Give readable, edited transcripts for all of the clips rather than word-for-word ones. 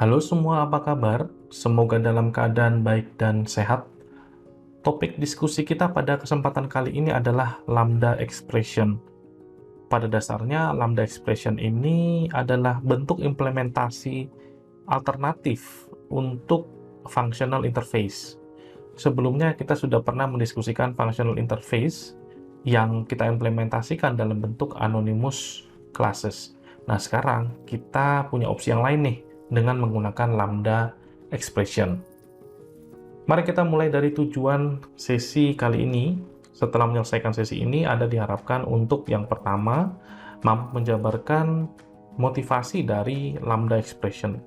Halo semua, apa kabar? Semoga dalam keadaan baik dan sehat. Topik diskusi kita pada kesempatan kali ini adalah lambda expression. Pada dasarnya, lambda expression ini adalah bentuk implementasi alternatif untuk functional interface. Sebelumnya kita sudah pernah mendiskusikan functional interface yang kita implementasikan dalam bentuk anonymous classes. Nah, sekarang kita punya opsi yang lain nih dengan menggunakan lambda expression. Mari kita mulai dari tujuan sesi kali ini. Setelah menyelesaikan sesi ini, Anda diharapkan untuk yang pertama, mampu menjabarkan motivasi dari lambda expression.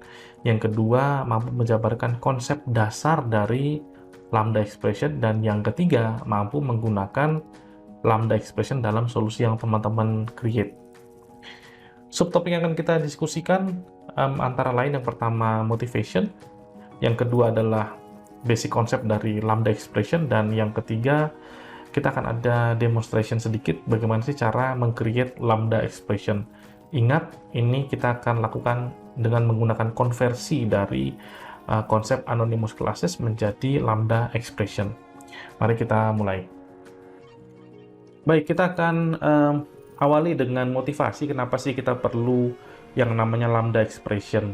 Yang kedua, mampu menjabarkan konsep dasar dari lambda expression. Dan yang ketiga, mampu menggunakan lambda expression dalam solusi yang teman-teman create. Subtopik yang akan kita diskusikan antara lain yang pertama motivation, yang kedua adalah basic konsep dari lambda expression, dan yang ketiga kita akan ada demonstration sedikit bagaimana sih cara meng-create lambda expression. Ingat, ini kita akan lakukan dengan menggunakan konversi dari konsep anonymous classes menjadi lambda expression. Mari kita mulai. Baik, kita akan awali dengan motivasi kenapa sih kita perlu yang namanya lambda expression.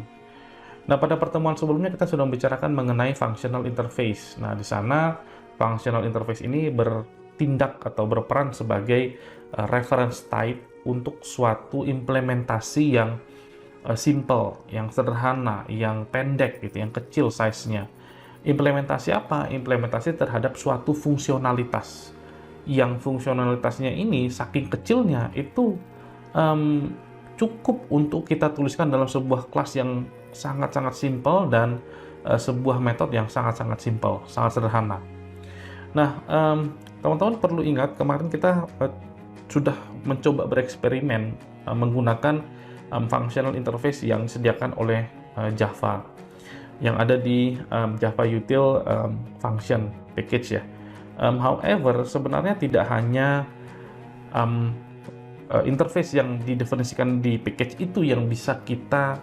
Nah, pada pertemuan sebelumnya kita sudah membicarakan mengenai functional interface. Nah, di sana functional interface ini bertindak atau berperan sebagai reference type untuk suatu implementasi yang simple, yang sederhana, yang pendek gitu, yang kecil size-nya. Implementasi apa? Implementasi terhadap suatu fungsionalitas. Yang fungsionalitasnya ini saking kecilnya itu cukup untuk kita tuliskan dalam sebuah kelas yang sangat-sangat simple dan sebuah metode yang sangat-sangat simple, sangat sederhana. Nah, teman-teman perlu ingat kemarin kita sudah mencoba bereksperimen menggunakan functional interface yang disediakan oleh Java yang ada di Java Util Function Package ya. However, sebenarnya tidak hanya interface yang didefinisikan di package itu yang bisa kita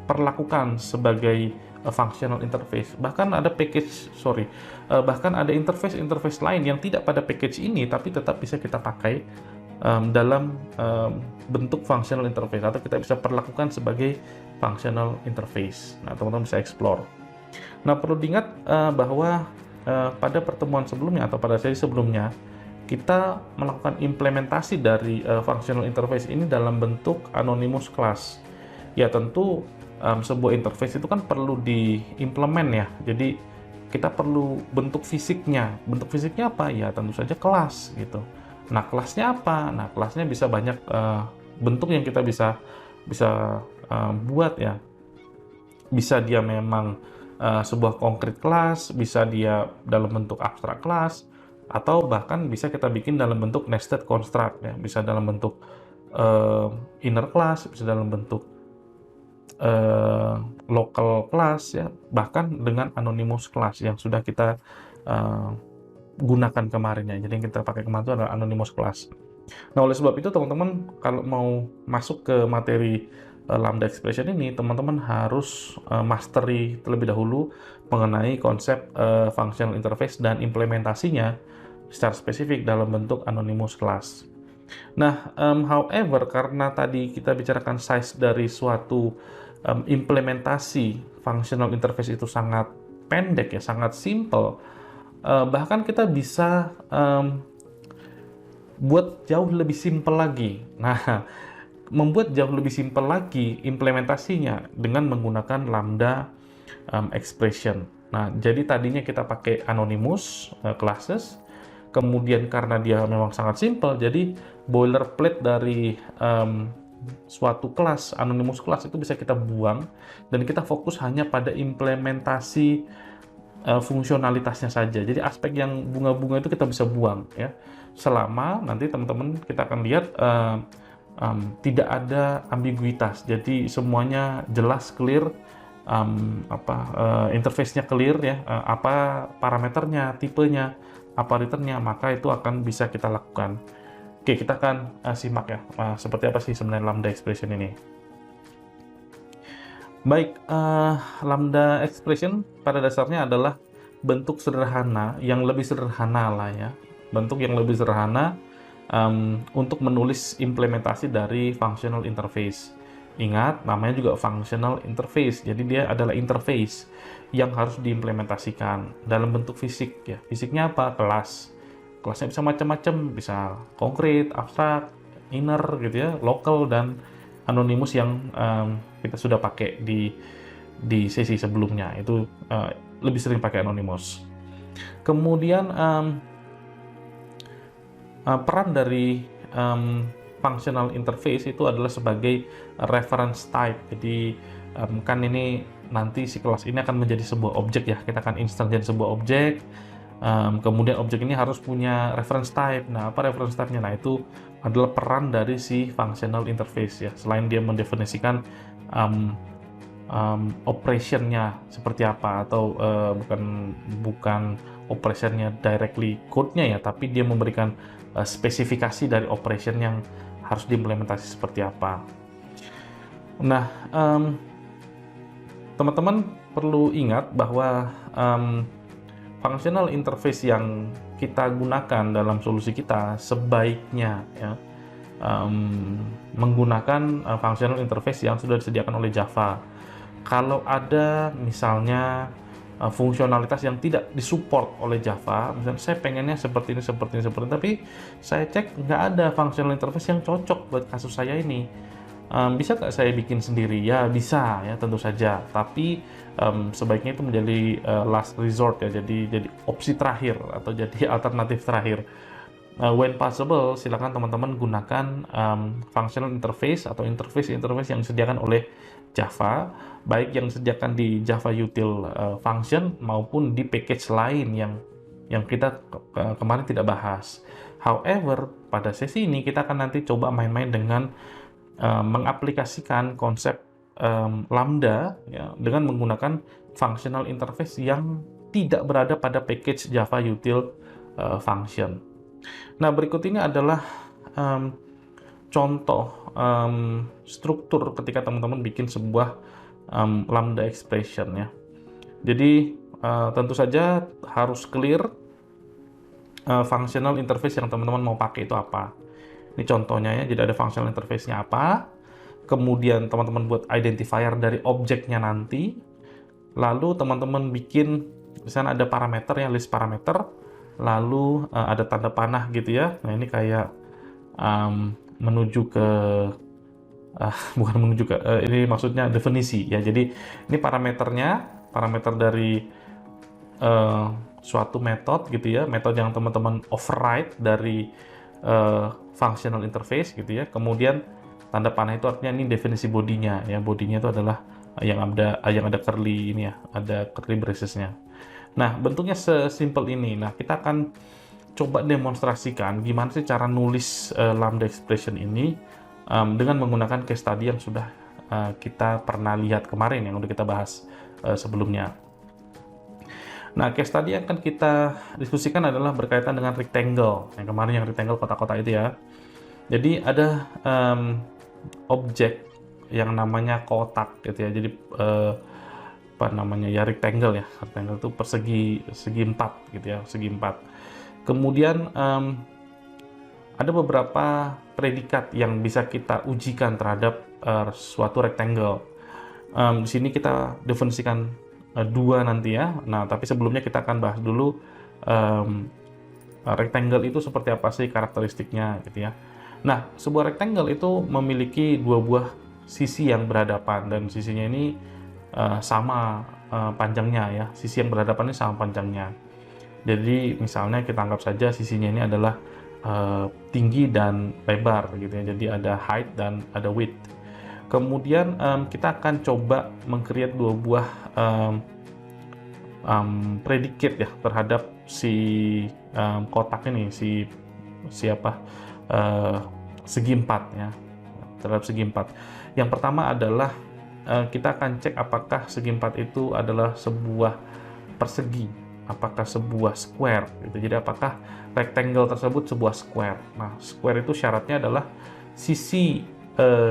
perlakukan sebagai functional interface. Bahkan ada bahkan ada interface lain yang tidak pada package ini tapi tetap bisa kita pakai dalam bentuk functional interface, atau kita bisa perlakukan sebagai functional interface. Nah, teman-teman bisa explore. Nah, perlu diingat bahwa pada pertemuan sebelumnya atau pada sesi sebelumnya kita melakukan implementasi dari functional interface ini dalam bentuk anonymous class. Ya, tentu sebuah interface itu kan perlu diimplement ya. Jadi kita perlu bentuk fisiknya. Bentuk fisiknya apa? Ya, tentu saja kelas gitu. Nah, kelasnya apa? Nah, kelasnya bisa banyak bentuk yang kita bisa buat ya. Bisa dia memang sebuah konkret kelas, bisa dia dalam bentuk abstrak kelas, atau bahkan bisa kita bikin dalam bentuk nested construct ya, bisa dalam bentuk inner class, bisa dalam bentuk local class ya, bahkan dengan anonymous class yang sudah kita gunakan kemarin ya. Jadi yang kita pakai kemarin itu adalah anonymous class. Nah, oleh sebab itu teman-teman kalau mau masuk ke materi lambda expression ini, teman-teman harus mastery terlebih dahulu mengenai konsep functional interface dan implementasinya secara spesifik dalam bentuk anonymous class. Nah, however, karena tadi kita bicarakan size dari suatu implementasi functional interface itu sangat pendek ya, sangat simple, bahkan kita bisa buat jauh lebih simple lagi. Nah, membuat jauh lebih simple lagi implementasinya dengan menggunakan lambda expression. Nah, jadi tadinya kita pakai anonymous classes, kemudian karena dia memang sangat simple, jadi boilerplate dari suatu kelas, anonymous class itu bisa kita buang, dan kita fokus hanya pada implementasi fungsionalitasnya saja. Jadi aspek yang bunga-bunga itu kita bisa buang ya. Selama nanti teman-teman kita akan lihat tidak ada ambiguitas. Jadi semuanya jelas, clear, interface-nya clear ya, apa parameternya, tipenya, apa returnnya, maka itu akan bisa kita lakukan. Oke, kita akan simak ya, seperti apa sih sebenarnya lambda expression ini. Baik, lambda expression pada dasarnya adalah bentuk sederhana yang lebih sederhana lah ya, bentuk yang lebih sederhana untuk menulis implementasi dari functional interface. Ingat, namanya juga functional interface, jadi dia adalah interface yang harus diimplementasikan dalam bentuk fisik ya. Fisiknya apa? Kelas. Kelasnya bisa macam-macam, bisa konkret, abstrak, inner gitu ya, local, dan anonymous yang kita sudah pakai di sesi sebelumnya. Itu lebih sering pakai anonymous. Kemudian peran dari functional interface itu adalah sebagai reference type. Jadi kan ini nanti si kelas ini akan menjadi sebuah objek ya. Kita akan instansiasi sebuah objek. Kemudian objek ini harus punya reference type. Nah, apa reference type-nya? Nah, itu adalah peran dari si functional interface ya. Selain dia mendefinisikan operation-nya seperti apa, atau bukan operation-nya directly code-nya ya, tapi dia memberikan spesifikasi dari operation yang harus diimplementasi seperti apa. Nah, teman-teman perlu ingat bahwa functional interface yang kita gunakan dalam solusi kita sebaiknya ya menggunakan functional interface yang sudah disediakan oleh Java. Kalau ada misalnya fungsionalitas yang tidak disupport oleh Java, misalnya saya pengennya seperti ini, tapi saya cek nggak ada functional interface yang cocok buat kasus saya ini. Bisa nggak saya bikin sendiri? Ya bisa ya, tentu saja. Tapi sebaiknya itu menjadi last resort ya, jadi opsi terakhir atau jadi alternatif terakhir. When possible, silakan teman-teman gunakan functional interface atau interface yang disediakan oleh Java, baik yang disediakan di Java Util Function maupun di package lain yang kita kemarin tidak bahas. However, pada sesi ini kita akan nanti coba main-main dengan mengaplikasikan konsep Lambda ya, dengan menggunakan functional interface yang tidak berada pada package Java Util Function. Nah, berikut ini adalah contoh struktur ketika teman-teman bikin sebuah Lambda expression ya. Jadi tentu saja harus clear functional interface yang teman-teman mau pakai itu apa. Ini contohnya ya, jadi ada functional interface-nya apa, kemudian teman-teman buat identifier dari objeknya nanti, lalu teman-teman bikin, misalnya ada parameter ya, list parameter, lalu ada tanda panah gitu ya. Nah, ini kayak menuju ke, bukan menuju ke, ini maksudnya definisi ya. Jadi ini parameternya, parameter dari suatu metode gitu ya, metode yang teman-teman override dari functional interface gitu ya. Kemudian tanda panah itu artinya ini definisi bodinya ya. Bodinya itu adalah yang ada curly ini ya, ada curly bracesnya. Nah, bentuknya sesimpel ini. Nah, kita akan coba demonstrasikan gimana sih cara nulis Lambda expression ini dengan menggunakan case study yang sudah kita pernah lihat kemarin, yang udah kita bahas sebelumnya. Nah, case study yang akan kita diskusikan adalah berkaitan dengan rectangle. Yang kemarin yang rectangle kotak-kotak itu ya. Jadi ada objek yang namanya kotak gitu ya. Jadi apa namanya ya, rectangle ya. Rectangle itu segi 4 gitu ya, segi 4. Kemudian ada beberapa predikat yang bisa kita ujikan terhadap suatu rectangle. Di sini kita definisikan dua nanti ya. Nah, tapi sebelumnya kita akan bahas dulu rectangle itu seperti apa sih karakteristiknya gitu ya. Nah, sebuah rectangle itu memiliki dua buah sisi yang berhadapan, dan sisinya ini sama panjangnya ya. Sisi yang berhadapan ini sama panjangnya. Jadi misalnya kita anggap saja sisinya ini adalah tinggi dan lebar gitu ya. Jadi ada height dan ada width. Kemudian kita akan coba meng-create dua buah predicate ya terhadap si kotak ini, segi 4 ya, terhadap segi 4. Yang pertama adalah kita akan cek apakah segi 4 itu adalah sebuah persegi, apakah sebuah square gitu. Jadi apakah rectangle tersebut sebuah square. Nah, square itu syaratnya adalah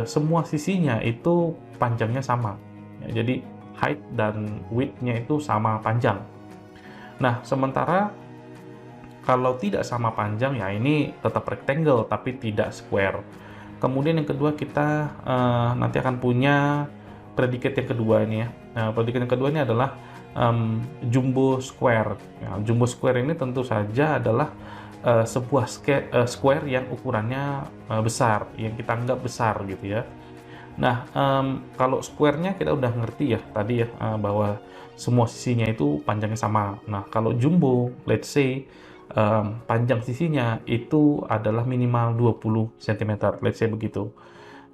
semua sisinya itu panjangnya sama. ya. Jadi height dan width-nya itu sama panjang. Nah, sementara kalau tidak sama panjang, ya ini tetap rectangle tapi tidak square. Kemudian yang kedua, kita nanti akan punya predikat yang kedua ini ya. Nah, predikat yang kedua ini adalah jumbo square. Ya, jumbo square ini tentu saja adalah sebuah square yang ukurannya besar, yang kita anggap besar gitu ya. Nah, kalau square-nya kita udah ngerti ya tadi ya, bahwa semua sisinya itu panjangnya sama. Nah, kalau jumbo, let's say, panjang sisinya itu adalah minimal 20 cm, let's say begitu.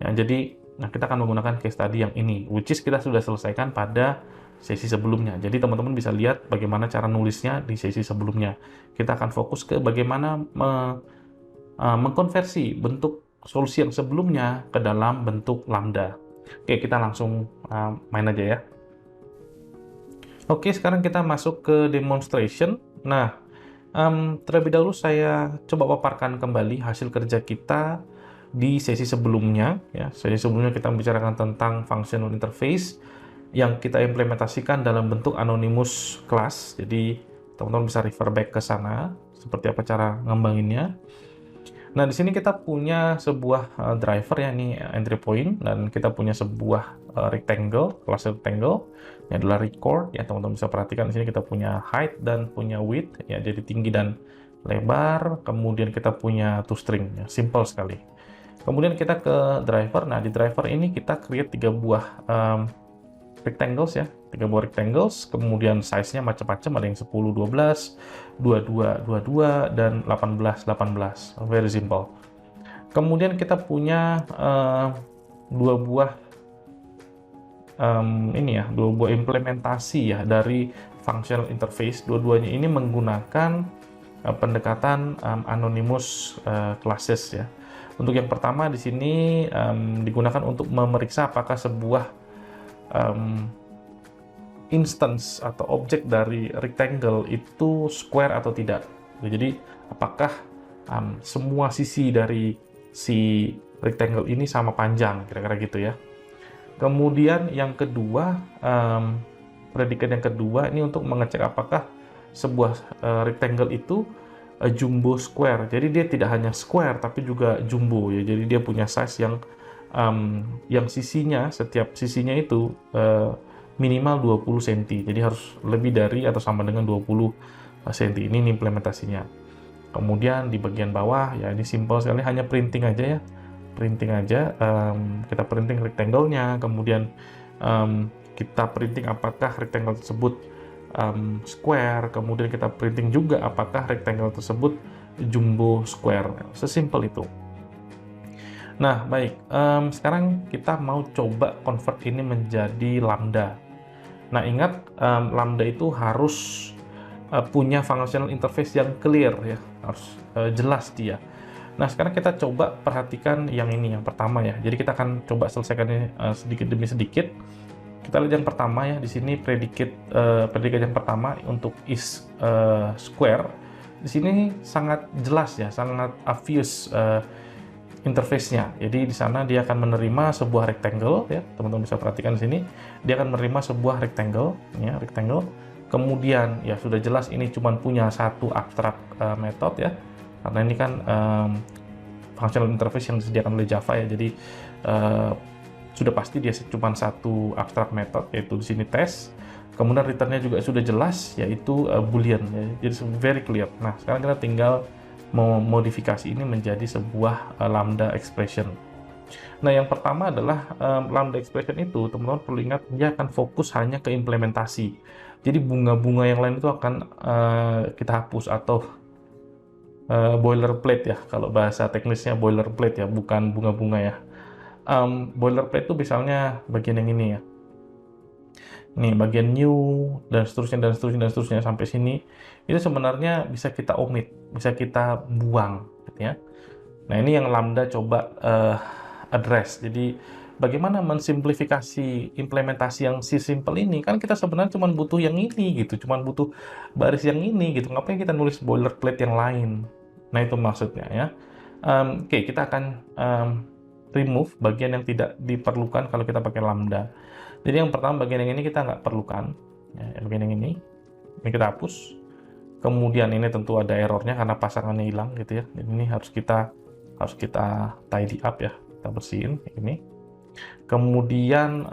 Ya, jadi, nah kita akan menggunakan case study yang ini, which is kita sudah selesaikan pada sesi sebelumnya. Jadi teman-teman bisa lihat bagaimana cara nulisnya di sesi sebelumnya. Kita akan fokus ke bagaimana mengkonversi bentuk solusi yang sebelumnya ke dalam bentuk lambda. Oke, kita langsung main aja ya. Oke, sekarang kita masuk ke demonstration. Nah, terlebih dahulu saya coba paparkan kembali hasil kerja kita di sesi sebelumnya. Ya, sesi sebelumnya kita membicarakan tentang functional interface yang kita implementasikan dalam bentuk anonymous class. Jadi, teman-teman bisa refer back ke sana, seperti apa cara ngembanginnya. Nah, di sini kita punya sebuah driver ya, ini entry point, dan kita punya sebuah rectangle, kelas rectangle. Ini adalah record ya, teman-teman bisa perhatikan di sini kita punya height dan punya width ya, jadi tinggi dan lebar. Kemudian kita punya toString ya, simple sekali. Kemudian kita ke driver. Nah, di driver ini kita create 3 buah rectangles ya, 3 buah rectangles, kemudian size-nya macam-macam, ada yang 10, 12, 22, 22, dan 18, 18. Very simple. Kemudian kita punya 2 buah dua buah implementasi ya dari functional interface. Dua-duanya ini menggunakan pendekatan anonymous classes ya. Untuk yang pertama di sini digunakan untuk memeriksa apakah sebuah instance atau objek dari rectangle itu square atau tidak. Jadi apakah semua sisi dari si rectangle ini sama panjang, kira-kira gitu ya. Kemudian yang kedua, predikat yang kedua ini untuk mengecek apakah sebuah rectangle itu jumbo square. Jadi dia tidak hanya square tapi juga jumbo ya. Jadi dia punya size yang sisinya, setiap sisinya itu minimal 20 cm. Jadi harus lebih dari atau sama dengan 20 cm. Ini implementasinya. Kemudian di bagian bawah ya, ini simple sekali, hanya printing aja ya. Printing aja, kita printing rectangle-nya, kemudian kita printing apakah rectangle tersebut square, kemudian kita printing juga apakah rectangle tersebut jumbo square. Sesimpel itu. Nah, baik. Sekarang kita mau coba convert ini menjadi lambda. Nah, ingat, lambda itu harus punya functional interface yang clear ya, harus jelas dia. Nah, sekarang kita coba perhatikan yang ini, yang pertama ya. Jadi kita akan coba selesaikan ini sedikit demi sedikit. Kita lihat yang pertama ya, di sini predikat yang pertama untuk is square. Di sini sangat jelas ya, sangat obvious interface-nya. Jadi di sana dia akan menerima sebuah rectangle ya, teman-teman bisa perhatikan di sini. Dia akan menerima sebuah rectangle ya, rectangle. Kemudian ya sudah jelas ini cuma punya satu abstrak method ya. Karena ini kan functional interface yang disediakan oleh Java ya. Jadi sudah pasti dia cuma satu abstrak method, yaitu di sini test. Kemudian return-nya juga sudah jelas, yaitu boolean ya. Jadi very clear. Nah, sekarang kita tinggal memodifikasi ini menjadi sebuah lambda expression. Nah, yang pertama adalah lambda expression itu, teman-teman perlu ingat, dia akan fokus hanya ke implementasi. Jadi bunga-bunga yang lain itu akan kita hapus, atau boilerplate ya, kalau bahasa teknisnya boilerplate ya, bukan bunga-bunga ya. Boilerplate itu misalnya bagian yang ini ya. Nih, bagian new, dan seterusnya, dan seterusnya, dan seterusnya, sampai sini. Itu sebenarnya bisa kita omit, bisa kita buang, gitu ya. Nah, ini yang lambda coba address. Jadi, bagaimana mensimplifikasi implementasi yang si simple ini? Kan kita sebenarnya cuma butuh yang ini, gitu. Cuma butuh baris yang ini, gitu. Ngapain kita nulis boilerplate yang lain? Nah, itu maksudnya, ya. Oke, kita akan remove bagian yang tidak diperlukan kalau kita pakai lambda. Jadi yang pertama bagian yang ini kita nggak perlukan, ya, bagian yang ini kita hapus. Kemudian ini tentu ada errornya karena pasangannya hilang gitu ya. Jadi ini harus kita tidy up ya, kita bersihin ini. Kemudian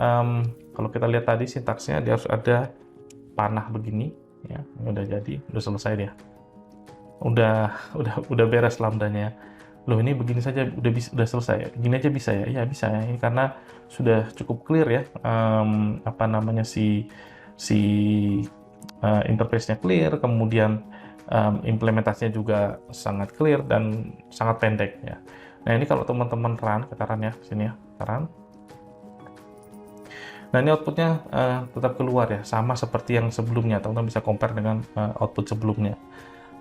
kalau kita lihat tadi sintaksnya dia harus ada panah begini ya. Ini udah jadi, udah selesai dia. Udah beres lambdanya. Loh ini begini saja udah selesai. Gini aja bisa ya? Iya bisa ya. Ini karena sudah cukup clear ya. Apa namanya interface-nya clear, kemudian implementasinya juga sangat clear dan sangat pendek ya. Nah ini kalau teman-teman run, kita run ya sini ya, kita run. Nah ini outputnya tetap keluar ya, sama seperti yang sebelumnya. Teman-teman bisa compare dengan output sebelumnya.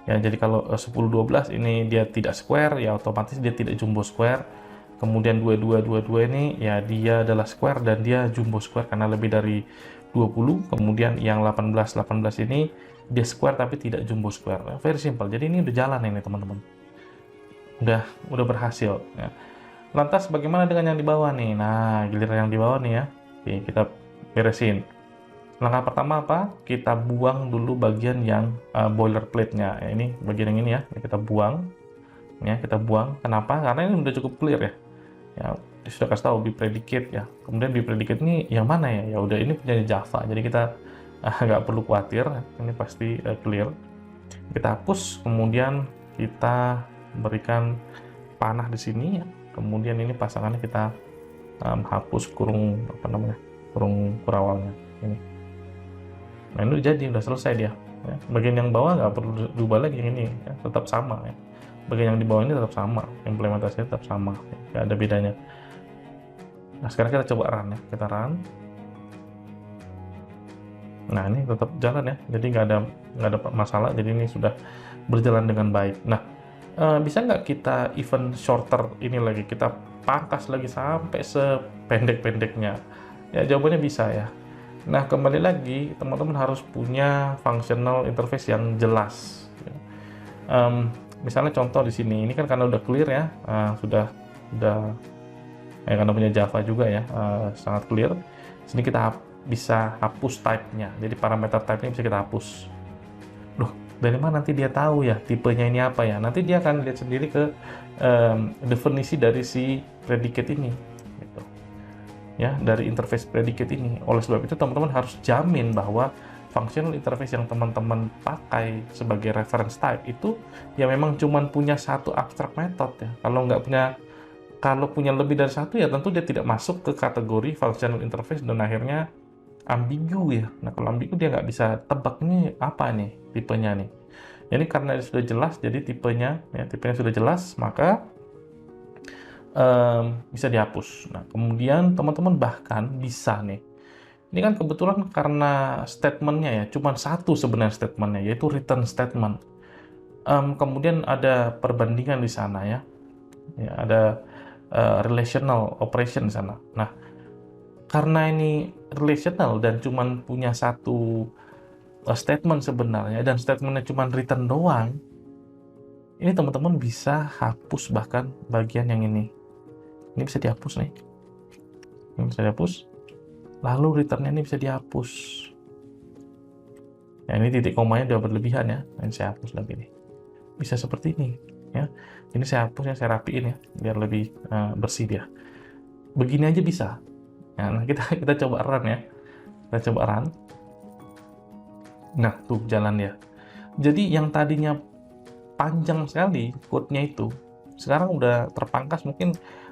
Ya, jadi kalau 10-12 ini dia tidak square, ya otomatis dia tidak jumbo square. Kemudian 22-22 ini ya dia adalah square dan dia jumbo square karena lebih dari 20. Kemudian yang 18-18 ini dia square tapi tidak jumbo square. Very simple. Jadi ini udah jalan ini teman-teman. Udah berhasil ya. Lantas bagaimana dengan yang di bawah nih? Nah, giliran yang di bawah nih ya. Oke, kita beresin. Langkah pertama apa? Kita buang dulu bagian yang boilerplate-nya. Ya, ini bagian yang ini ya, kita buang. Ya, kita buang. Kenapa? Karena ini udah cukup clear ya. Ya, sudah kasih tahu be predicate ya. Kemudian be predicate ini yang mana ya? Ya udah ini punya Java. Jadi kita nggak perlu khawatir. Ini pasti clear. Kita hapus. Kemudian kita berikan panah di sini ya. Kemudian ini pasangannya kita hapus kurung kurawalnya. Ini. Nah ini udah jadi, udah selesai dia. Ya. Bagian yang bawah nggak perlu diubah lagi, yang ini ya, tetap sama. Ya. Bagian yang di bawah ini tetap sama, implementasinya tetap sama, ya. Nggak ada bedanya. Nah sekarang kita coba run ya, kita run. Nah ini tetap jalan ya, jadi nggak ada masalah. Jadi ini sudah berjalan dengan baik. Nah bisa nggak kita even shorter ini lagi, kita pangkas lagi sampai sependek-pendeknya? Ya jawabannya bisa ya. Nah, kembali lagi, teman-teman harus punya functional interface yang jelas. Misalnya contoh di sini, ini kan karena udah clear ya, sudah karena punya Java juga ya, sangat clear. Sini kita bisa hapus type-nya, jadi parameter type-nya bisa kita hapus. Loh, dari mana nanti dia tahu ya tipenya ini apa ya? Nanti dia akan lihat sendiri ke definisi dari si predicate ini. Ya, dari interface predicate ini. Oleh sebab itu teman-teman harus jamin bahwa functional interface yang teman-teman pakai sebagai reference type itu ya memang cuma punya satu abstract method ya. Kalau punya lebih dari satu ya tentu dia tidak masuk ke kategori functional interface dan akhirnya ambigu ya. Nah kalau ambigu dia nggak bisa tebak ini apa nih tipenya nih. Jadi karena sudah jelas, jadi tipenya sudah jelas, maka bisa dihapus. Nah, kemudian teman-teman bahkan bisa nih. Ini kan kebetulan karena statementnya ya, cuma satu sebenarnya statementnya, yaitu return statement. Kemudian ada perbandingan di sana ya, ada relational operation di sana. Nah, karena ini relational dan cuma punya satu statement sebenarnya, dan statementnya cuma return doang, ini teman-teman bisa hapus bahkan bagian yang ini. Ini bisa dihapus nih. Ini bisa dihapus. Lalu returnnya ini bisa dihapus. Ya ini titik komanya udah berlebihan ya. Ini saya hapus lagi nih. Bisa seperti ini ya. Ini saya hapus ya, saya rapiin ya biar lebih bersih dia. Begini aja bisa. Ya, nah kita coba run ya. Kita coba run. Nah, tuh jalan ya. Jadi yang tadinya panjang sekali code-nya itu sekarang udah terpangkas mungkin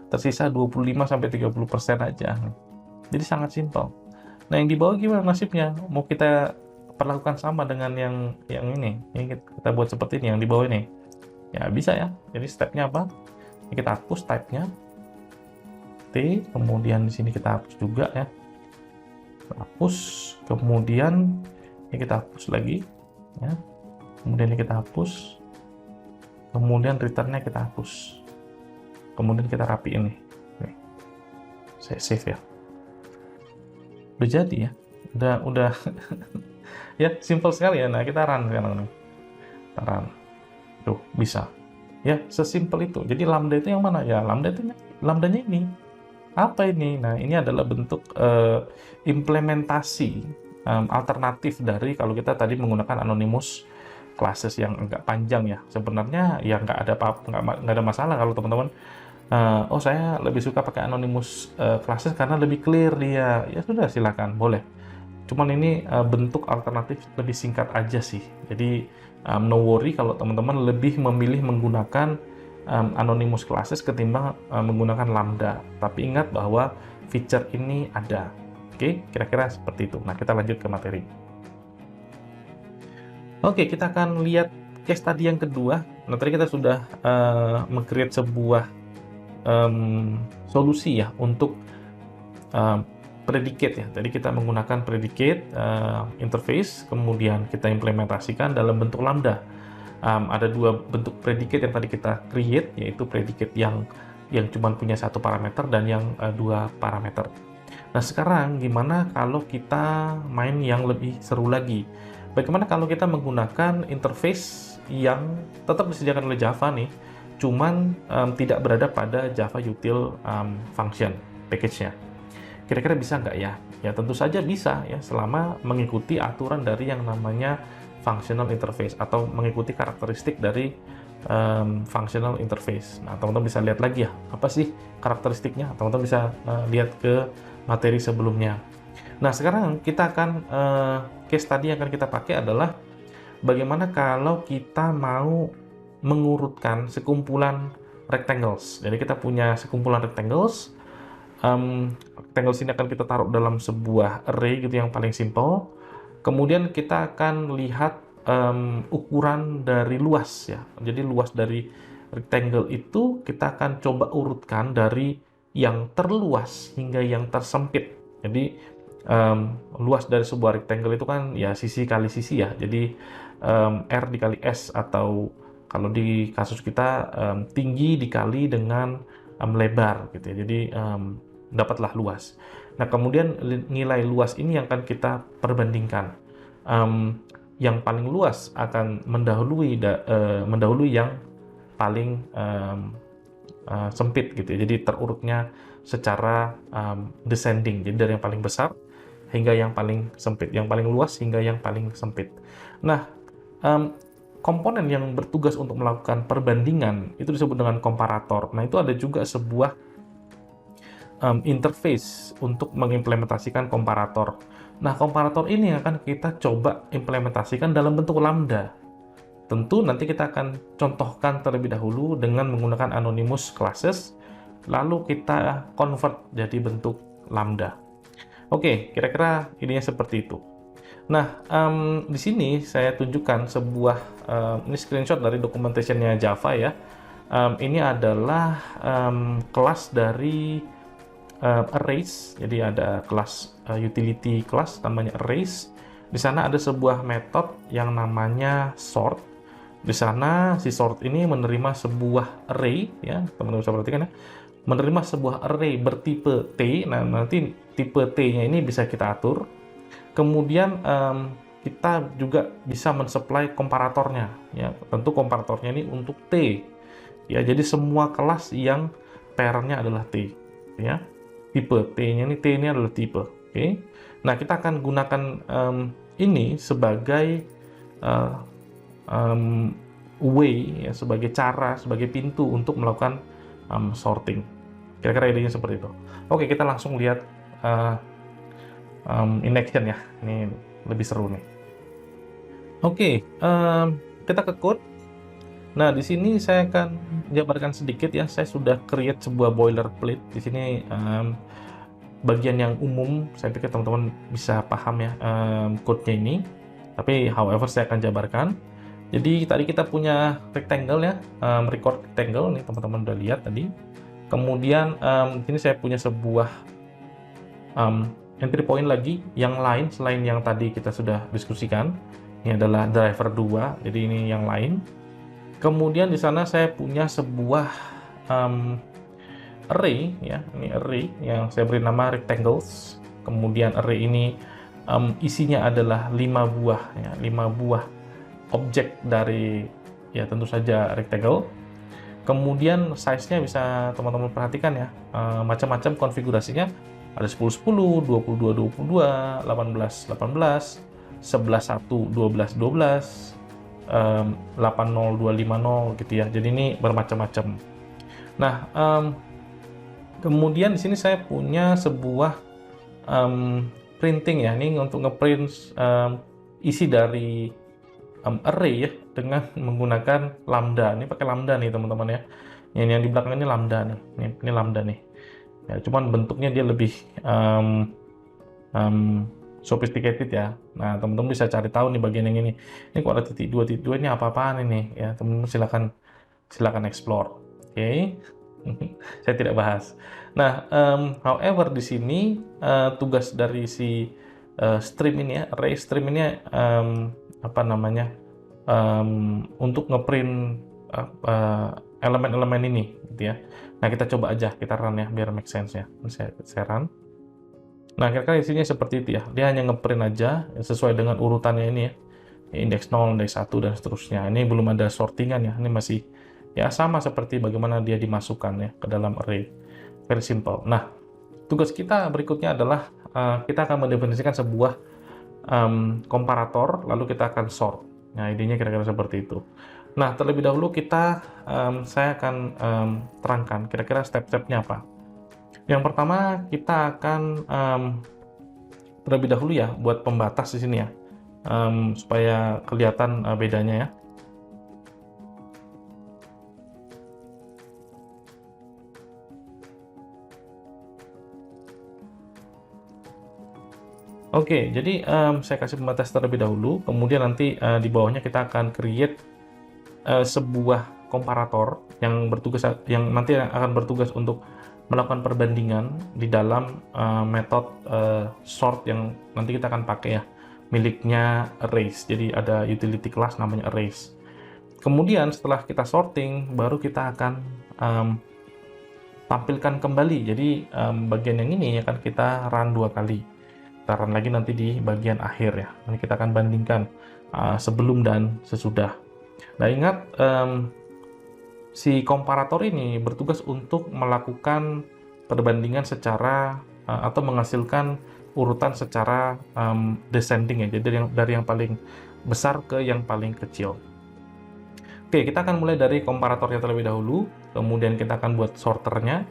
tersisa 25-30% aja. Jadi sangat simpel. Nah, yang di bawah gimana nasibnya? Mau kita perlakukan sama dengan yang ini. Ini kita buat seperti ini, yang di bawah ini. Ya, bisa ya. Jadi stepnya apa? Ini kita hapus type-nya. T, kemudian di sini kita hapus juga ya. Hapus, kemudian ini kita hapus lagi. Ya. Kemudian ini kita hapus. Kemudian return-nya kita hapus. Kemudian kita rapiin nih. Saya save ya. Udah jadi ya. Udah ya, simple sekali ya. Nah, kita run sekarang nih. Kita run. Tuh, bisa. Ya, sesimpel itu. Jadi lambda itu yang mana? Ya, lambda itu lambdanya ini. Apa ini? Nah, ini adalah bentuk implementasi alternatif dari kalau kita tadi menggunakan anonymous classes yang agak panjang ya. Sebenarnya ya nggak ada nggak ada masalah kalau teman-teman oh saya lebih suka pakai anonymous classes karena lebih clear dia. Ya sudah, silakan, boleh. Cuman ini bentuk alternatif lebih singkat aja sih. Jadi no worry kalau teman-teman lebih memilih menggunakan anonymous classes ketimbang menggunakan lambda. Tapi ingat bahwa feature ini ada. Oke, kira-kira seperti itu. Nah, kita lanjut ke materi. Oke, kita akan lihat case tadi yang kedua. Nah, tadi kita sudah meng-create sebuah solusi ya untuk predicate ya. Tadi kita menggunakan predicate interface, kemudian kita implementasikan dalam bentuk lambda. Ada dua bentuk predicate yang tadi kita create, yaitu predicate yang cuma punya satu parameter dan yang dua parameter. Nah, sekarang gimana kalau kita main yang lebih seru lagi? Bagaimana kalau kita menggunakan interface yang tetap disediakan oleh Java nih, cuman tidak berada pada Java Util function package-nya? Kira-kira bisa nggak ya? Ya tentu saja bisa ya, selama mengikuti aturan dari yang namanya functional interface atau mengikuti karakteristik dari functional interface. Nah, teman-teman bisa lihat lagi ya, apa sih karakteristiknya? Teman-teman bisa lihat ke materi sebelumnya. Nah, sekarang kita akan case tadi yang akan kita pakai adalah bagaimana kalau kita mau mengurutkan sekumpulan rectangles. Jadi kita punya sekumpulan rectangles. Rectangles ini akan kita taruh dalam sebuah array gitu yang paling simple. Kemudian kita akan lihat ukuran dari luas ya. Jadi luas dari rectangle itu kita akan coba urutkan dari yang terluas hingga yang tersempit. Jadi luas dari sebuah rectangle itu kan ya sisi kali sisi ya. Jadi R dikali S, atau kalau di kasus kita tinggi dikali dengan lebar gitu ya. Jadi dapatlah luas. Nah, kemudian nilai luas ini yang akan kita perbandingkan. Yang paling luas akan mendahului yang paling sempit gitu ya. Jadi terurutnya secara descending. Jadi dari yang paling besar hingga yang paling sempit, yang paling luas hingga yang paling sempit. Nah, komponen yang bertugas untuk melakukan perbandingan itu disebut dengan komparator. Nah, itu ada juga sebuah interface untuk mengimplementasikan komparator. Nah, komparator ini akan kita coba implementasikan dalam bentuk lambda. Tentu nanti kita akan contohkan terlebih dahulu dengan menggunakan anonymous classes, lalu kita convert jadi bentuk lambda. Oke, kira-kira idenya seperti itu. Nah, di sini saya tunjukkan sebuah ini screenshot dari documentation-nya Java ya. Ini adalah kelas dari arrays. Jadi ada kelas utility class namanya arrays. Di sana ada sebuah metode yang namanya sort. Di sana si sort ini menerima sebuah array ya, teman-teman bisa perhatikan ya. Menerima sebuah array bertipe T. Nah, nanti tipe T-nya ini bisa kita atur. Kemudian kita juga bisa mensupply komparatornya ya. Tentu komparatornya ini untuk T. Ya, jadi semua kelas yang parent-nya adalah T ya. Tipe T-nya ini, T ini adalah tipe. Oke. Nah, kita akan gunakan ini sebagai way ya, sebagai cara, sebagai pintu untuk melakukan sorting. Kira-kira idenya seperti itu. Oke, kita langsung lihat in action ya. Ini lebih seru nih. Oke, kita ke code. Nah, di sini saya akan jabarkan sedikit ya. Saya sudah create sebuah boilerplate. Di sini bagian yang umum, saya pikir teman-teman bisa paham ya code-nya ini. Tapi however saya akan jabarkan. Jadi tadi kita punya rectangle ya, record rectangle nih teman-teman udah lihat tadi. Kemudian di sini saya punya sebuah entry point lagi yang lain selain yang tadi kita sudah diskusikan. Ini adalah driver 2, jadi ini yang lain. Kemudian di sana saya punya sebuah array ya, ini array yang saya beri nama rectangles. Kemudian array ini isinya adalah 5 buah ya, 5 buah objek dari ya tentu saja rectangle. Kemudian size-nya bisa teman-teman perhatikan ya, macam-macam konfigurasinya, ada 10-10, 22-22, 18-18, 11-1, 12-12, 80-250 gitu ya. Jadi ini bermacam-macam. Nah, kemudian di sini saya punya sebuah printing ya, ini untuk ngeprint isi dari array ya dengan menggunakan lambda. Ini pakai lambda nih teman-teman ya. Yang di belakang ini lambda nih. Ini lambda nih. Ya, cuman bentuknya dia lebih sophisticated ya. Nah, teman-teman bisa cari tahu nih bagian yang ini. Ini kok ada titik dua ini apa-apaan ini ya. Teman-teman silakan explore. Oke. Saya tidak bahas. Nah, however di sini tugas dari si stream ini ya, array stream ini apa namanya? Untuk ngeprint elemen-elemen ini gitu ya. Nah, kita coba aja, kita run ya biar make sense ya. Saya run. Nah, kira-kira isinya seperti itu ya. Dia hanya ngeprint aja sesuai dengan urutannya ini ya. Indeks 0, indeks 1 dan seterusnya. Ini belum ada sortingan ya. Ini masih ya sama seperti bagaimana dia dimasukkan ya ke dalam array. Very simple. Nah, tugas kita berikutnya adalah kita akan mendefinisikan sebuah komparator, lalu kita akan sort. Nah, idenya kira-kira seperti itu. Nah, terlebih dahulu saya akan terangkan kira-kira step-stepnya apa. Yang pertama, kita akan terlebih dahulu ya buat pembatas di sini ya, supaya kelihatan bedanya ya. Oke, jadi saya kasih pembatas terlebih dahulu, kemudian nanti di bawahnya kita akan create sebuah komparator yang nanti akan bertugas untuk melakukan perbandingan di dalam metode sort yang nanti kita akan pakai ya, miliknya arrays. Jadi ada utility class namanya arrays. Kemudian setelah kita sorting, baru kita akan tampilkan kembali. Jadi bagian yang ini akan kita run 2 kali. Kita run lagi nanti di bagian akhir ya. Nanti kita akan bandingkan sebelum dan sesudah. Nah, ingat si komparator ini bertugas untuk melakukan perbandingan secara atau menghasilkan urutan secara descending ya. Jadi dari yang paling besar ke yang paling kecil. Oke, kita akan mulai dari komparatornya terlebih dahulu, kemudian kita akan buat sorternya,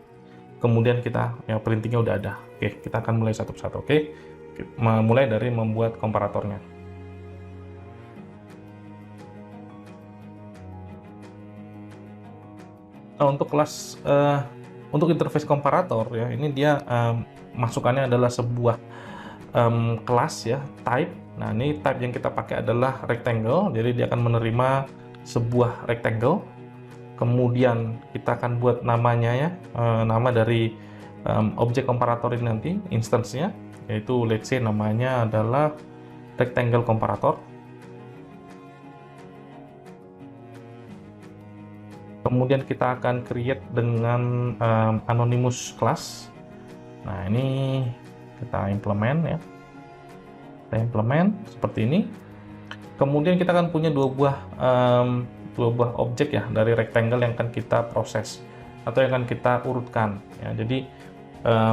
kemudian kita ya printingnya udah ada. Oke, kita akan mulai satu persatu. Oke, mulai dari membuat komparatornya. Nah, untuk interface komparator ya, ini dia masukannya adalah sebuah kelas ya, type. Nah, ini type yang kita pakai adalah rectangle, jadi dia akan menerima sebuah rectangle. Kemudian kita akan buat namanya ya, nama dari objek komparator ini nanti, instance-nya, yaitu let's say namanya adalah rectangle komparator. Kemudian kita akan create dengan anonymous class. Nah, ini kita implement ya. Kita implement seperti ini. Kemudian kita akan punya dua buah objek ya dari rectangle yang akan kita proses atau yang akan kita urutkan ya. Jadi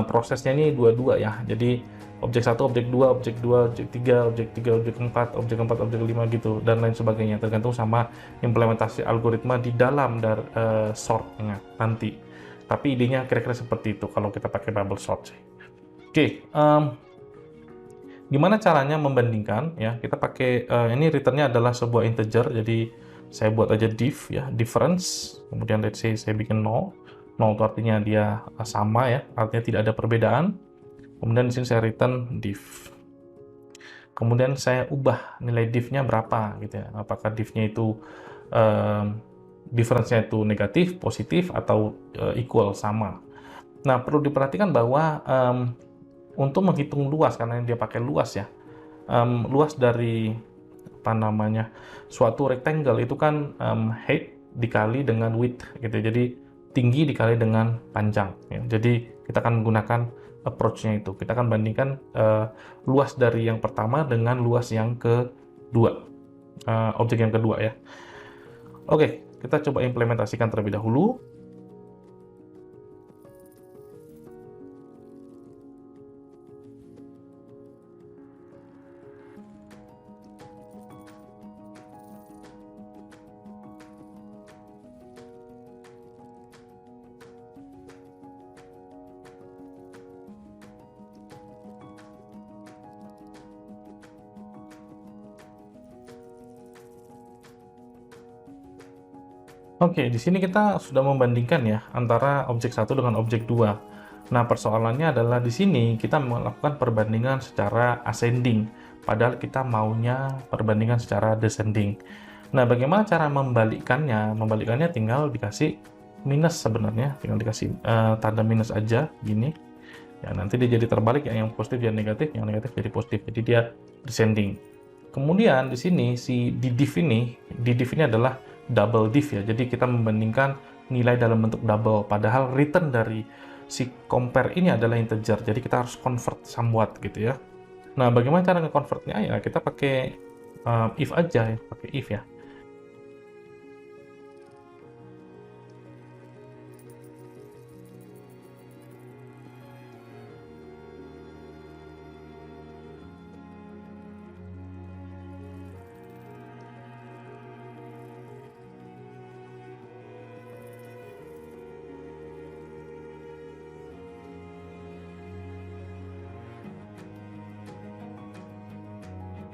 prosesnya ini dua ya. Jadi objek 1, objek 2, objek 2, objek 3, objek 3, objek 4, objek 4, objek 5 gitu dan lain sebagainya, tergantung sama implementasi algoritma di dalam dari sortnya nanti. Tapi idenya kira-kira seperti itu kalau kita pakai bubble sort. Oke, gimana caranya membandingkan ya? Kita pakai ini returnnya adalah sebuah integer, jadi saya buat aja div ya, difference, kemudian let's say saya bikin 0 itu artinya dia sama ya, artinya tidak ada perbedaan. Kemudian di sini saya return div, kemudian saya ubah nilai div-nya berapa gitu ya, apakah div-nya itu difference-nya itu negatif, positif, atau equal, sama. Nah, perlu diperhatikan bahwa untuk menghitung luas, karena dia pakai luas ya, luas dari apa namanya suatu rectangle itu kan height dikali dengan width gitu, jadi tinggi dikali dengan panjang ya. Jadi kita akan menggunakan approach-nya itu, kita akan bandingkan luas dari yang pertama dengan luas yang kedua, objek yang kedua ya. Oke, kita coba implementasikan terlebih dahulu. Oke, di sini kita sudah membandingkan ya antara objek 1 dengan objek 2. Nah, persoalannya adalah di sini kita melakukan perbandingan secara ascending, padahal kita maunya perbandingan secara descending. Nah, bagaimana cara membalikkannya? Membalikkannya tinggal dikasih minus sebenarnya, tinggal dikasih tanda minus aja, gini. Ya, nanti dia jadi terbalik ya, yang positif jadi negatif, yang negatif jadi positif. Jadi dia descending. Kemudian di sini di div ini adalah double div ya. Jadi kita membandingkan nilai dalam bentuk double, padahal return dari si compare ini adalah integer. Jadi kita harus convert somewhat gitu ya. Nah, bagaimana cara nge-convertnya? Ya kita pakai if aja ya, pakai if ya.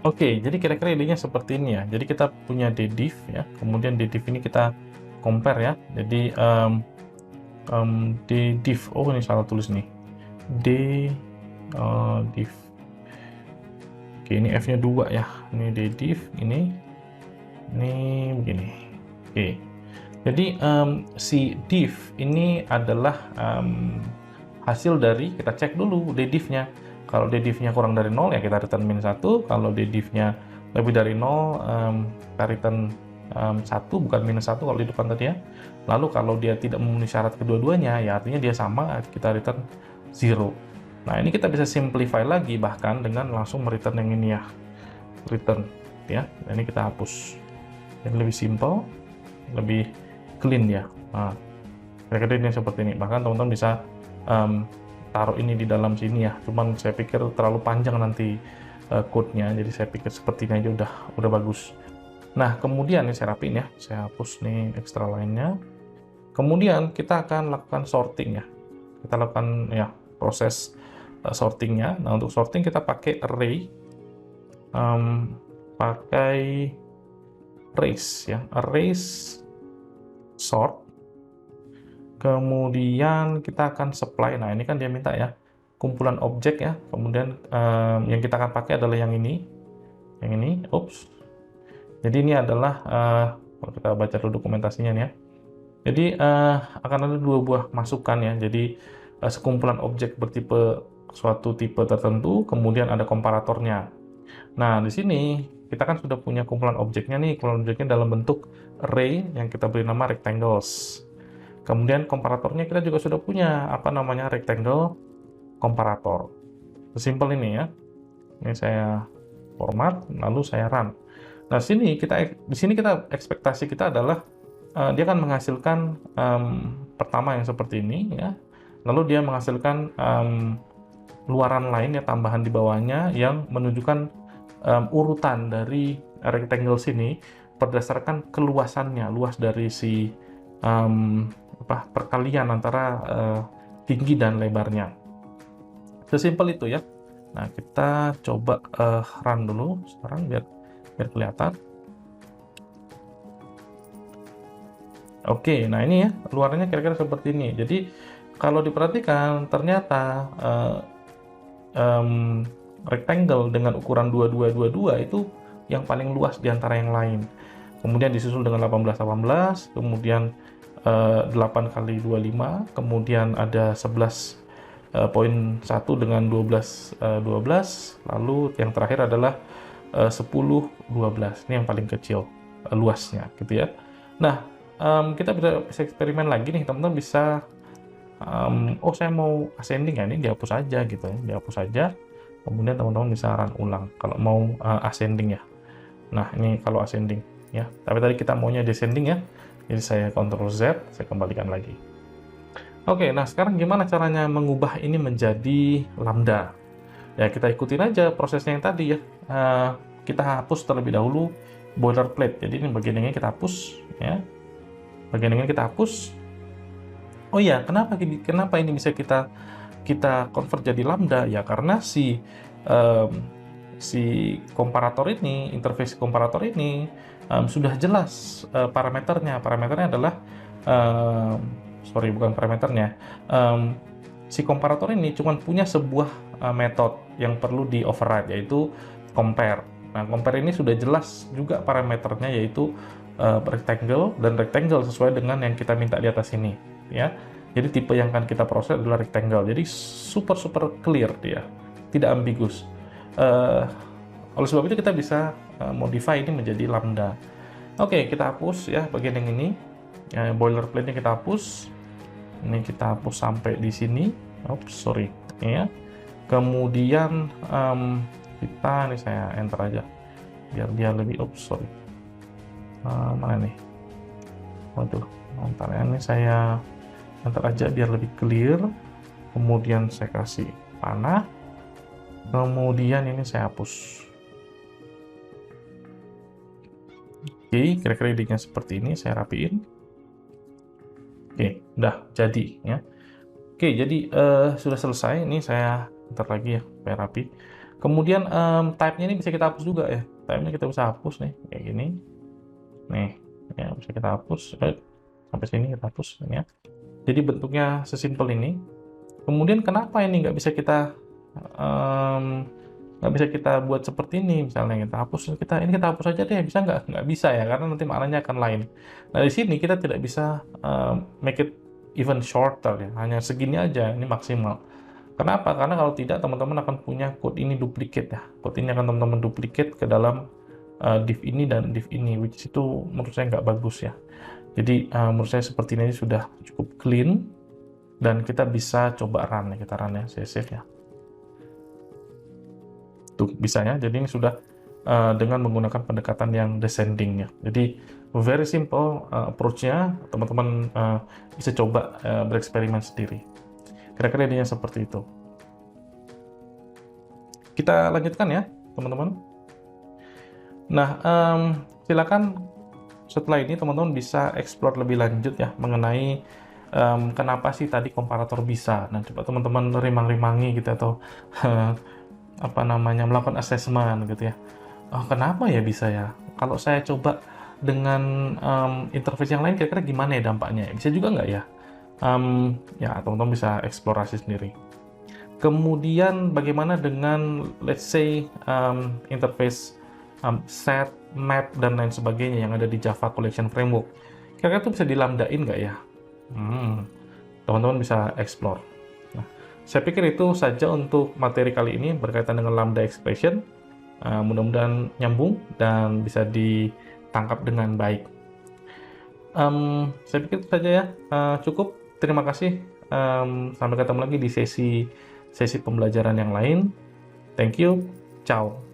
Oke, jadi kira-kira idenya seperti ini ya. Jadi kita punya ddiv ya, kemudian ddiv ini kita compare ya. Jadi ddiv, oh ini salah tulis nih. Div. Oke, ini f-nya 2 ya. Ini ddiv, ini begini. Oke. Jadi si div ini adalah hasil dari, kita cek dulu ddivnya. Kalau ddivnya kurang dari 0 ya kita return min 1. Kalau ddivnya lebih dari 0, kita return 1, bukan minus 1 kalau di depan tadi ya. Lalu kalau dia tidak memenuhi syarat kedua-duanya, ya artinya dia sama, kita return 0. Nah, ini kita bisa simplify lagi bahkan dengan langsung return yang ini ya. Return ya. Nah, ini kita hapus. Yang lebih simple, lebih clean ya. Nah, kira-kira ini seperti ini. Bahkan teman-teman bisa taruh ini di dalam sini ya. Cuman saya pikir terlalu panjang nanti code-nya, jadi saya pikir seperti ini aja udah bagus. Nah, kemudian ini saya rapiin ya. Saya hapus nih extra line-nya. Kemudian kita akan lakukan sorting ya. Kita lakukan ya proses sortingnya. Nah, untuk sorting kita pakai array, pakai arrays ya, arrays sort. Kemudian kita akan supply. Nah, ini kan dia minta ya kumpulan objek ya. Kemudian yang kita akan pakai adalah yang ini. Yang ini, oops. Jadi ini adalah kalau kita baca dulu dokumentasinya nih ya. Jadi akan ada 2 buah masukan ya. Jadi sekumpulan objek bertipe suatu tipe tertentu, kemudian ada komparatornya. Nah, di sini kita kan sudah punya kumpulan objeknya nih. Kumpulan objeknya dalam bentuk array yang kita beri nama rectangles. Kemudian komparatornya kita juga sudah punya, apa namanya, rectangle komparator. Sesimpel ini ya. Ini saya format, lalu saya run. Nah, di sini kita ekspektasi kita adalah dia akan menghasilkan pertama yang seperti ini ya. Lalu dia menghasilkan luaran lain ya, tambahan di bawahnya yang menunjukkan urutan dari rectangle sini berdasarkan keluasannya, luas dari si perkalian antara tinggi dan lebarnya. Sesimpel itu ya. Nah, kita coba run dulu sekarang biar kelihatan. Oke, nah ini ya luarnya kira-kira seperti ini. Jadi kalau diperhatikan ternyata rectangle dengan ukuran 2222 itu yang paling luas di antara yang lain. Kemudian disusul dengan 1818, kemudian 8 kali 25, kemudian ada 11.1 dengan 12, lalu yang terakhir adalah 10, 12. Ini yang paling kecil luasnya gitu ya. Nah, kita bisa eksperimen lagi nih, teman-teman bisa oh saya mau ascending ya, ini dihapus aja gitu ya, dihapus aja. Kemudian teman-teman bisa run ulang kalau mau ascending ya. Nah, ini kalau ascending ya. Tapi tadi kita maunya descending ya. Jadi saya Ctrl Z, saya kembalikan lagi. Oke, nah sekarang gimana caranya mengubah ini menjadi lambda? Ya kita ikutin aja prosesnya yang tadi ya. Kita hapus terlebih dahulu boilerplate. Jadi ini bagian ini kita hapus ya. Bagian ini kita hapus. Oh iya, kenapa ini bisa kita convert jadi lambda? Ya karena si komparator ini, interface komparator ini sudah jelas parameternya. Parameternya adalah bukan parameternya. Si komparator ini cuma punya sebuah method yang perlu di override, yaitu compare. Nah, compare ini sudah jelas juga parameternya, yaitu rectangle dan rectangle sesuai dengan yang kita minta di atas ini, ya. Jadi tipe yang akan kita proses adalah rectangle. Jadi super clear dia, tidak ambigus. Oleh sebab itu kita bisa modify ini menjadi lambda. Oke, kita hapus ya bagian yang ini. Boilerplate-nya kita hapus. Ini kita hapus sampai di sini. Oops, sorry. Ya. Kemudian ini saya enter aja biar dia lebih. Oops, sorry. Mana nih? Waduh, ntar ya, ini saya enter aja biar lebih clear. Kemudian saya kasih panah. Kemudian ini saya hapus. Oke, kira-kira idenya seperti ini, saya rapiin. Oke, udah jadi ya. Oke, jadi sudah selesai. Ini saya ntar lagi ya, supaya rapi. Kemudian type-nya ini bisa kita hapus juga ya. Type-nya kita bisa hapus nih, kayak gini. Nih, ya bisa kita hapus. Sampai sini kita hapus ya. Jadi bentuknya sesimpel ini. Kemudian kenapa ini nggak bisa kita buat seperti ini? Misalnya kita hapus aja deh, bisa nggak bisa ya, karena nanti maknanya akan lain. Nah di sini kita tidak bisa make it even shorter ya, hanya segini aja, ini maksimal. Kenapa? Karena kalau tidak teman-teman akan punya code ini duplicate ya, code ini akan teman-teman duplicate ke dalam div ini dan div ini, which itu menurut saya nggak bagus ya. Jadi menurut saya seperti ini sudah cukup clean dan kita bisa coba run ya, kita run ya, saya save ya. Tuh bisa ya, jadi ini sudah dengan menggunakan pendekatan yang descending ya. Jadi very simple approach-nya, teman-teman bisa coba bereksperimen sendiri. Kira-kira idenya seperti itu. Kita lanjutkan ya teman-teman. Nah silakan setelah ini teman-teman bisa explore lebih lanjut ya mengenai kenapa sih tadi komparator bisa. Nah coba teman-teman rimang-rimangi gitu atau melakukan assessment gitu ya. Oh, kenapa ya bisa ya? Kalau saya coba dengan interface yang lain, kira-kira gimana ya dampaknya? Bisa juga nggak ya? Ya, teman-teman bisa eksplorasi sendiri. Kemudian bagaimana dengan, let's say, interface set, map, dan lain sebagainya yang ada di Java Collection Framework? Kira-kira itu bisa dilambdain nggak ya? Teman-teman bisa explore. Nah, saya pikir itu saja untuk materi kali ini berkaitan dengan lambda expression. Mudah-mudahan nyambung dan bisa ditangkap dengan baik. Saya pikir itu saja ya, cukup. Terima kasih. Sampai ketemu lagi di sesi pembelajaran yang lain. Thank you. Ciao.